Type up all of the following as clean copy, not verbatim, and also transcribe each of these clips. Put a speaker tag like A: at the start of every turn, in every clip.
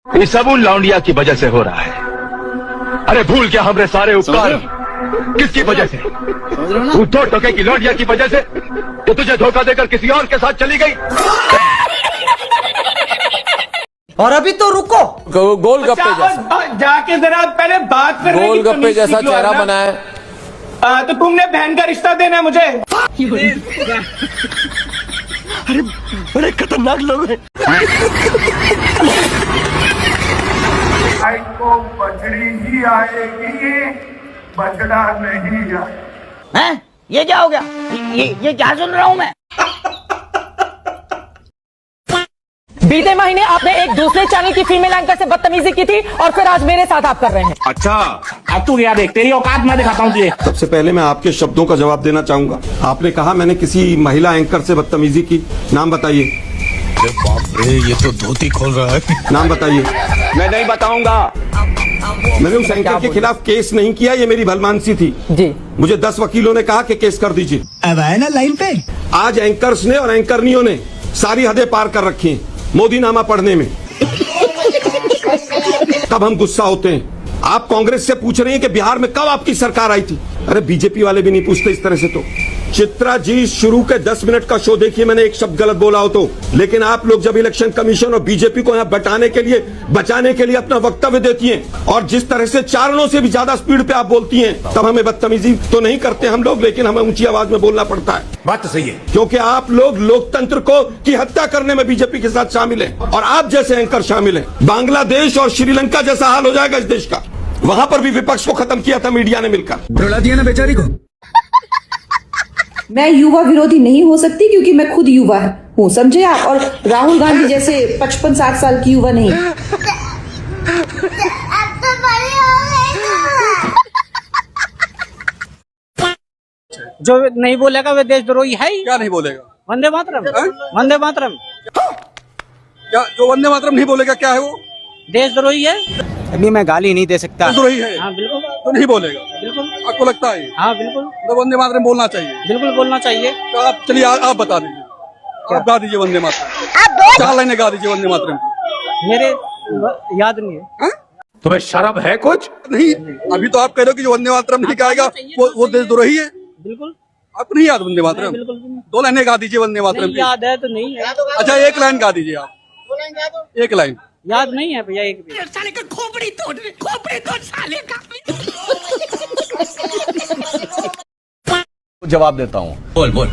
A: ये सब उन लौंडिया की वजह से हो रहा है। अरे भूल क्या हमरे सारे उपकार किसकी वजह से? उद्धव टोके की लौंडिया की वजह से, जो तुझे धोखा देकर किसी और के साथ चली गई।
B: और अभी तो रुको,
C: गोलगप्पे जैसा
D: जाके जरा पहले बात कर,
C: गोलगप्पे जैसा चेहरा बनाए।
D: तो तुमने बहन का रिश्ता देना है मुझे।
A: अरे बड़े खतरनाक लोग हैं।
E: को बछड़ी ही आएगी, बछड़ा नहीं आएगा।
B: हैं? ये क्या हो गया? ये क्या सुन रहा हूँ मैं?
F: बीते महीने आपने एक दूसरे चैनल की फीमेल एंकर से बदतमीजी की थी और फिर आज मेरे साथ आप कर रहे हैं।
G: अच्छा,
D: अब तू क्या देख, तेरी औकात मैं दिखाता हूँ तुझे।
G: सबसे पहले मैं आपके शब्दों का जवाब देना चाहूंगा। आपने कहा मैंने किसी महिला एंकर से बदतमीजी की, नाम बताइए।
A: बाप रे, ये तो धोती खोल रहा है।
G: नाम बताइए।
C: मैं नहीं बताऊंगा।
G: मैंने उस एंकर के खिलाफ केस नहीं किया, ये मेरी भलमानसी थी
F: जी।
G: मुझे 10 वकीलों ने कहा कि केस कर दीजिए।
B: अब आए ना लाइन पे।
G: आज एंकर्स ने और एंकरनियों ने सारी हदें पार कर रखी हैं मोदी नामा पढ़ने में। तब हम गुस्सा होते हैं। आप कांग्रेस से पूछ रही हैं कि बिहार में कब आपकी सरकार आई थी। अरे बीजेपी वाले भी नहीं पूछते इस तरह से। तो चित्रा जी, शुरू के 10 मिनट का शो देखिए, मैंने एक शब्द गलत बोला हो तो, लेकिन आप लोग जब इलेक्शन कमीशन और बीजेपी को यहाँ बचाने के लिए अपना वक्तव्य देती हैं और जिस तरह से चारणों से भी ज्यादा स्पीड पे आप बोलती हैं, तब हमें बदतमीजी तो नहीं करते हम लोग, लेकिन हमें ऊंची आवाज में बोलना पड़ता है।
A: बात तो सही है,
G: क्योंकि आप लोग लोकतंत्र की हत्या करने में बीजेपी के साथ शामिल हैं और आप जैसे एंकर शामिल हैं। बांग्लादेश और श्रीलंका जैसा हाल हो जाएगा इस देश का। वहां पर भी विपक्ष को खत्म किया था मीडिया ने मिलकर।
B: रुला दिया ना बेचारी को।
H: मैं युवा विरोधी नहीं हो सकती क्योंकि मैं खुद युवा हूँ, समझे आप? और राहुल गांधी जैसे 55-60 साल की युवा नहीं।
D: जो नहीं बोलेगा वे देशद्रोही है ही।
C: क्या नहीं बोलेगा?
D: वंदे मातरम, वंदे मातरम।
C: क्या जो वंदे मातरम नहीं बोलेगा क्या है वो?
D: देशद्रोही है।
B: अभी मैं गाली नहीं दे सकता।
C: देशद्रोही है।
D: हाँ बिल्कुल,
C: तो नहीं बोलेगा।
D: बिल्कुल
C: आपको लगता है?
D: हाँ बिल्कुल,
C: तो वंदे मातरम बोलना चाहिए।
D: बिल्कुल बोलना चाहिए।
C: तो आप चलिए आप बता दीजिए, आप गा दीजिए वंदे मातरम। 4 लाइनें गा दीजिए वंदे मातरम की।
D: मेरे याद नहीं है।
A: तुम्हें शर्म है कुछ?
C: नहीं, अभी तो आप कह रहे हो कि जो वंदे मातरम नहीं गाएगा वो देशद्रोही है।
D: बिल्कुल।
C: आपको नहीं याद वंदे मातरम?
D: बिल्कुल
C: 2 लाइनें गा दीजिए वंदे मातरम की।
D: याद है तो नहीं है।
C: अच्छा 1 लाइन गा दीजिए आप। 1 लाइन
D: याद नहीं है भैया। एक भी
B: साले का खोपड़ी तोड़ साले का।
I: जवाब देता हूँ।
A: बोल।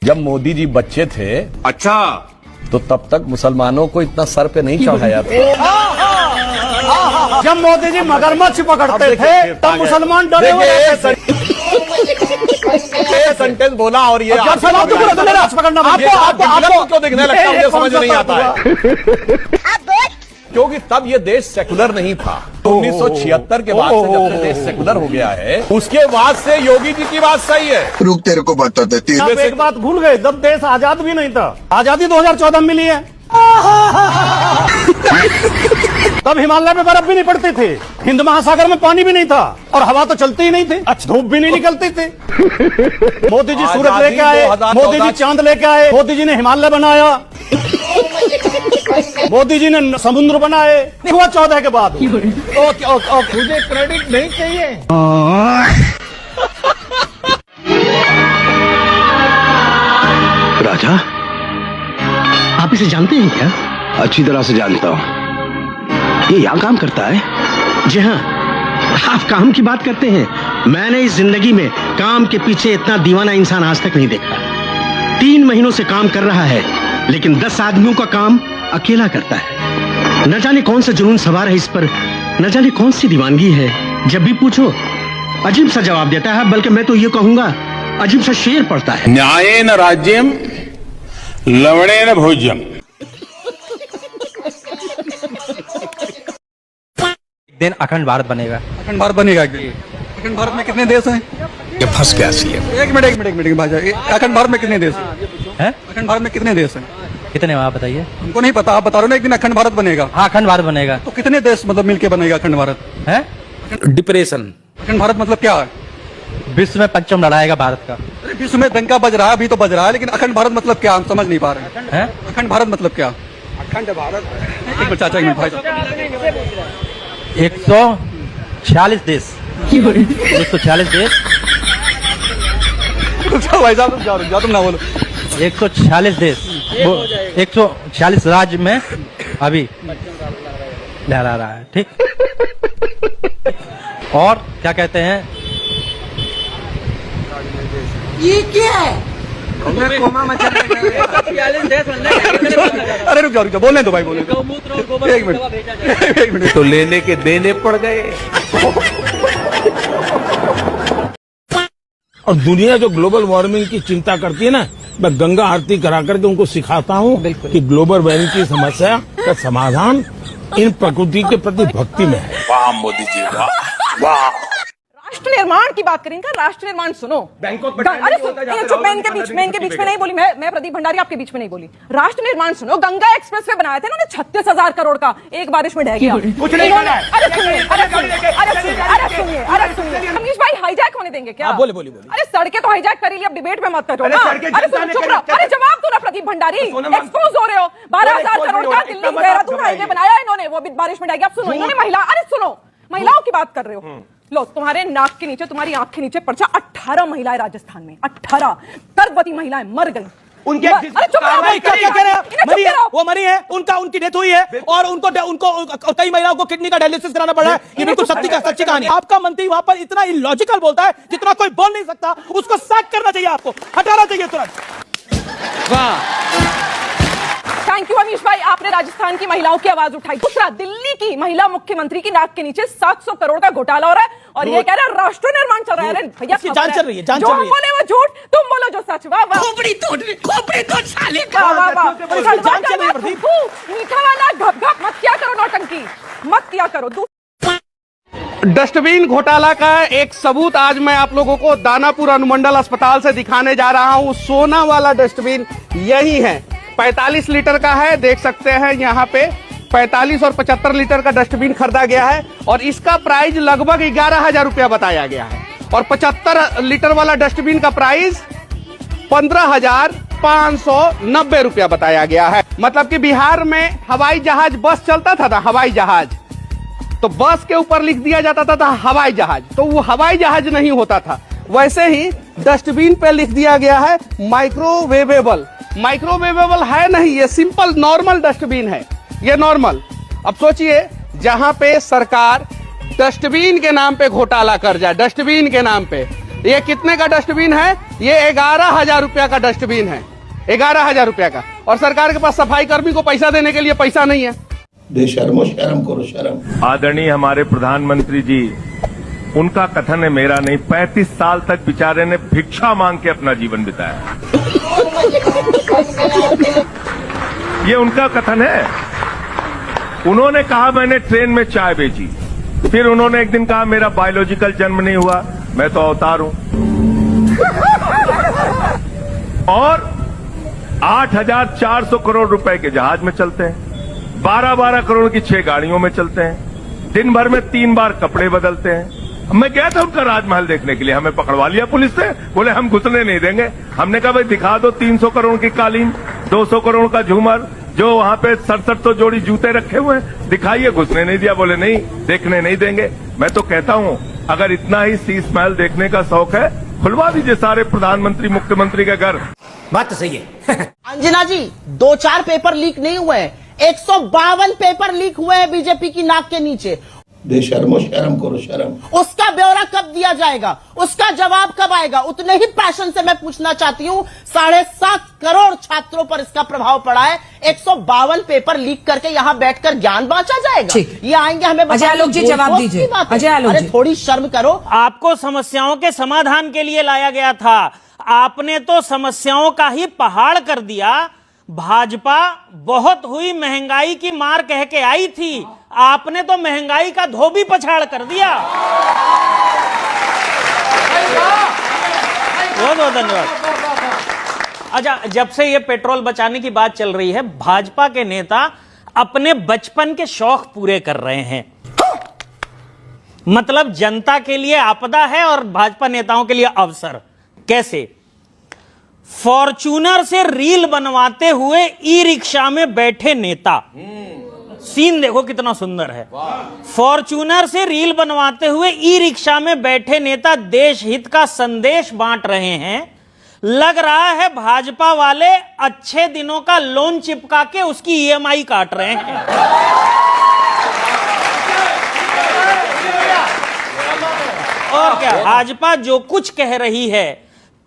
I: जब मोदी जी बच्चे थे,
G: अच्छा,
I: तो तब तक मुसलमानों को इतना सर पे नहीं चढ़ाया था।
D: जब मोदी जी मगरमच्छ पकड़ते थे तब मुसलमान डरे हुए रहते थे।
I: सेंटेंस बोला और ये
D: आपको
I: क्यों दिखने लगता है, मुझे समझ नहीं आता है। क्योंकि तब ये देश सेकुलर नहीं था। 1976 के बाद से जब से देश सेकुलर हो गया है, उसके बाद से योगी जी की बात सही है।
E: रुक, तेरे को बता देती।
D: आप एक बात भूल गए, जब देश आजाद भी नहीं था। आजादी 2014 में मिली है। तब हिमालय में बर्फ भी नहीं पड़ती थी, हिंद महासागर में पानी भी नहीं था और हवा तो चलती ही नहीं थी, धूप भी नहीं निकलती थी। मोदी जी सूरज लेके आए, मोदी जी चांद लेके आए, मोदी जी ने हिमालय बनाया, मोदी जी ने समुद्र बनाए। हुआ 14 के बाद।
B: मुझे क्रेडिट नहीं चाहिए।
A: राजा,
B: आप इसे जानते हैं क्या?
A: अच्छी तरह से जानता हूँ। ये यहाँ काम करता है?
B: जी हाँ, आप काम की बात करते हैं। मैंने इस जिंदगी में काम के पीछे इतना दीवाना इंसान आज तक नहीं देखा। 3 महीनों से काम कर रहा है, लेकिन 10 आदमियों का काम अकेला करता है। न जाने कौन सा जुनून सवार है इस पर, न जाने कौन सी दीवानगी है। जब भी पूछो अजीब सा जवाब देता है, बल्कि मैं तो ये कहूंगा अजीब सा शेर पड़ता है।
G: न्यायेन राज्यम लवणेन भोज्यम।
B: दिन अखंड भारत बनेगा।
C: अखंड भारत बनेगा एक दिन। अखंड भारत में कितने देश हैं?
A: ये फंस गया सीएम।
C: एक मिनट भाई, अखंड भारत में कितने देश हैं? अखंड भारत में कितने देश हैं?
B: कितने आप बताइए?
C: हमको नहीं पता, आप बता रहे हो ना एक दिन अखंड भारत बनेगा।
B: हाँ, अखंड भारत बनेगा।
C: तो कितने देश मतलब मिलके बनेगा अखंड भारत?
B: है
C: डिप्रेशन। अखंड भारत मतलब क्या है?
B: विश्व में 5वीं लड़ाई का भारत का।
C: विश्व में डंका बज रहा है, अभी तो बज रहा है, लेकिन अखंड भारत मतलब क्या, हम समझ नहीं पा रहे हैं। अखंड भारत मतलब क्या? अखंड भारत। एक मिनट चाचा, एक मिनट भाई साहब।
B: 146 देश 146 देश
C: भाई साहब रुक जाओ तुम ना बोलो।
B: 146 देश 146 राज्य में अभी लहरा रहा है, ठीक। और क्या कहते हैं,
F: ये क्या है?
C: अरे रुक जाओ बोलने दो भाई, बोलने दो। एक मिनट
I: तो लेने के देने पड़ गए।
D: और दुनिया जो ग्लोबल वार्मिंग की चिंता करती है ना, मैं गंगा आरती करा करके उनको सिखाता हूँ कि ग्लोबल वार्मिंग की समस्या का समाधान इन प्रकृति के प्रति भक्ति में है।
I: वाह मोदी जी, वाह वाह।
F: राष्ट्र निर्माण की बात करें, राष्ट्र निर्माण सुनो। अरे चुप, मैं इनके बीच में नहीं बोली, मैं प्रदीप भंडारी आपके बीच में नहीं बोली। राष्ट्र निर्माण सुनो, गंगा एक्सप्रेसवे बनाया था इन्होंने 36,000 करोड़ का, एक बारिश में ढह गया। कुछ नहीं बना है। अरे सुनिए अमीश भाई, हाईजैक होने देंगे क्या? बोले। अरे सड़कें तो हाईजैक कर ली, अब डिबेट में मत करो ना। अरे चुप रहो, अरे जवाब दो ना प्रदीप भंडारी, एक्सपोज हो रहे हो। 12,000 करोड़ का दिल्ली देहरादून हाईवे बनाया इन्होंने, वो भी बारिश में ढह गया। अब सुनो, इन्होंने महिलाओं की बात कर रहे हो। लो, तुम्हारे नाक के नीचे, तुम्हारी आंख के नीचे पर्चा 18 महिलाएं राजस्थान में, 18 गर्भवती महिलाएं मर गई।
D: उनके
F: अरे चुप रहो,
D: क्या कह रहे हैं? वो मरी है, उनकी डेथ हुई है, और उनको कई महिलाओं को किडनी का डायलिसिस कराना पड़ा है। ये बिल्कुल सच्ची कहानी। आपका मंत्री वहां पर इतना इलॉजिकल बोलता है जितना कोई बोल नहीं सकता। उसको सैक करना चाहिए, आपको हटाना चाहिए तुरंत। वाह,
F: थैंक यू अमीश भाई, आपने राजस्थान की महिलाओं की आवाज उठाई। दूसरा, दिल्ली की महिला मुख्यमंत्री की नाक के नीचे 700 करोड़ का घोटाला हो रहा है, और ये कह रहा है राष्ट्र निर्माण चल रहा है। भैया
D: जान चल रही है,
F: जो हम बोले वो झूठ, तुम बोलो जो सच। वाह वाह, खोपड़ी तोड़ साले का। वाह मीठा वाला घप घप मत किया करो, नौटंकी मत किया करो।
J: डस्टबिन घोटाला का एक सबूत आज मैं आप लोगों को दानापुर अनुमंडल अस्पताल से दिखाने जा रहा हूं। सोना वाला डस्टबिन यही है, 45 लीटर का है, देख सकते हैं यहाँ पे 45 और 75 लीटर का डस्टबिन खरीदा गया है, और इसका प्राइस लगभग 11,000 रुपया बताया गया है, और 75 लीटर वाला डस्टबिन का प्राइस 15,590 रुपया बताया गया है। मतलब कि बिहार में हवाई जहाज बस चलता था ना, हवाई जहाज, तो बस के ऊपर लिख दिया जाता था हवाई जहाज, तो वो हवाई जहाज नहीं होता था। वैसे ही डस्टबिन पे लिख दिया गया है माइक्रोवेवेबल। माइक्रोवेवेबल है नहीं, ये सिंपल नॉर्मल डस्टबिन है, ये नॉर्मल। अब सोचिए, जहां पे सरकार डस्टबिन के नाम पे घोटाला कर जाए, डस्टबिन के नाम पे। ये कितने का डस्टबिन है? ये 11,000 रुपया का डस्टबिन है, 11,000 रुपया का, और सरकार के पास सफाई कर्मी को पैसा देने के लिए पैसा नहीं है।
E: बेशर्मो, शर्म करो शर्म।
A: आदरणीय हमारे प्रधानमंत्री जी, उनका कथन है, मेरा नहीं। 35 साल तक बेचारे ने भिक्षा मांग के अपना जीवन बिताया। ये उनका कथन है। उन्होंने कहा मैंने ट्रेन में चाय बेची, फिर उन्होंने एक दिन कहा मेरा बायोलॉजिकल जन्म नहीं हुआ, मैं तो अवतार हूं। और 8,400 करोड़ रुपए के जहाज में चलते हैं, 12-12 करोड़ की 6 गाड़ियों में चलते हैं, दिन भर में 3 बार कपड़े बदलते हैं। मैं गया था उनका राजमहल देखने के लिए, हमें पकड़वा लिया पुलिस से, बोले हम घुसने नहीं देंगे। हमने कहा भाई दिखा दो 300 करोड़ की कालीन, 200 करोड़ का झूमर, जो वहां पे 67 जोड़ी जूते रखे हुए हैं, दिखाइए। घुसने नहीं दिया, बोले नहीं, देखने नहीं देंगे। मैं तो कहता हूं, अगर इतना ही शीश महल देखने का शौक है, खुलवा दीजिए सारे प्रधानमंत्री मुख्यमंत्री के घर।
D: बात तो सही है।
K: अंजना जी, 2-4 पेपर लीक नहीं हुए हैं, 152 पेपर लीक हुए हैं बीजेपी की नाक के नीचे।
E: बेशर्मो, शर्म करो शर्म।
K: उसका ब्यौरा कब दिया जाएगा, उसका जवाब कब आएगा? उतने ही पैशन से मैं पूछना चाहती हूँ, 7.5 करोड़ छात्रों पर इसका प्रभाव पड़ा है, 152 पेपर लीक करके यहाँ बैठकर ज्ञान बांटा जाएगा? ये आएंगे हमें
F: अजय आलोक जी जवाब दीजिए। अजय आलोक जी,
K: थोड़ी शर्म करो।
L: आपको समस्याओं के समाधान के लिए लाया गया था, आपने तो समस्याओं का ही पहाड़ कर दिया। भाजपा बहुत हुई महंगाई की मार कह के आई थी, आपने तो महंगाई का धोबी पछाड़ कर दिया। बहुत बहुत धन्यवाद। अच्छा, जब से ये पेट्रोल बचाने की बात चल रही है, भाजपा के नेता अपने बचपन के शौक पूरे कर रहे हैं। मतलब जनता के लिए आपदा है और भाजपा नेताओं के लिए अवसर। कैसे? फॉर्च्यूनर से रील बनवाते हुए ई रिक्शा में बैठे नेता, सीन देखो कितना सुंदर है। फॉर्च्यूनर से रील बनवाते हुए ई रिक्शा में बैठे नेता देश हित का संदेश बांट रहे हैं। लग रहा है भाजपा वाले अच्छे दिनों का लोन चिपका के उसकी ईएमआई काट रहे हैं। और क्या, भाजपा जो कुछ कह रही है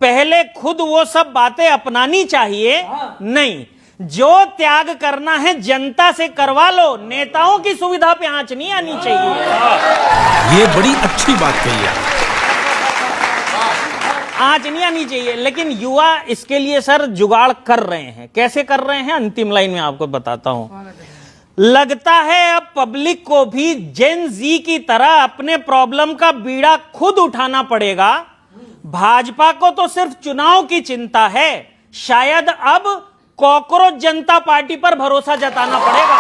L: पहले खुद वो सब बातें अपनानी चाहिए। नहीं, जो त्याग करना है जनता से करवा लो, नेताओं की सुविधा पे आंच नहीं आनी चाहिए।
B: ये बड़ी अच्छी बात कही है।
L: आंच नहीं आनी चाहिए, लेकिन युवा इसके लिए सर जुगाड़ कर रहे हैं। कैसे कर रहे हैं, अंतिम लाइन में आपको बताता हूं। लगता है अब पब्लिक को भी जेन जी की तरह अपने प्रॉब्लम का बीड़ा खुद उठाना पड़ेगा। भाजपा को तो सिर्फ चुनाव की चिंता है, शायद अब कॉकरोच जनता पार्टी पर भरोसा जताना पड़ेगा।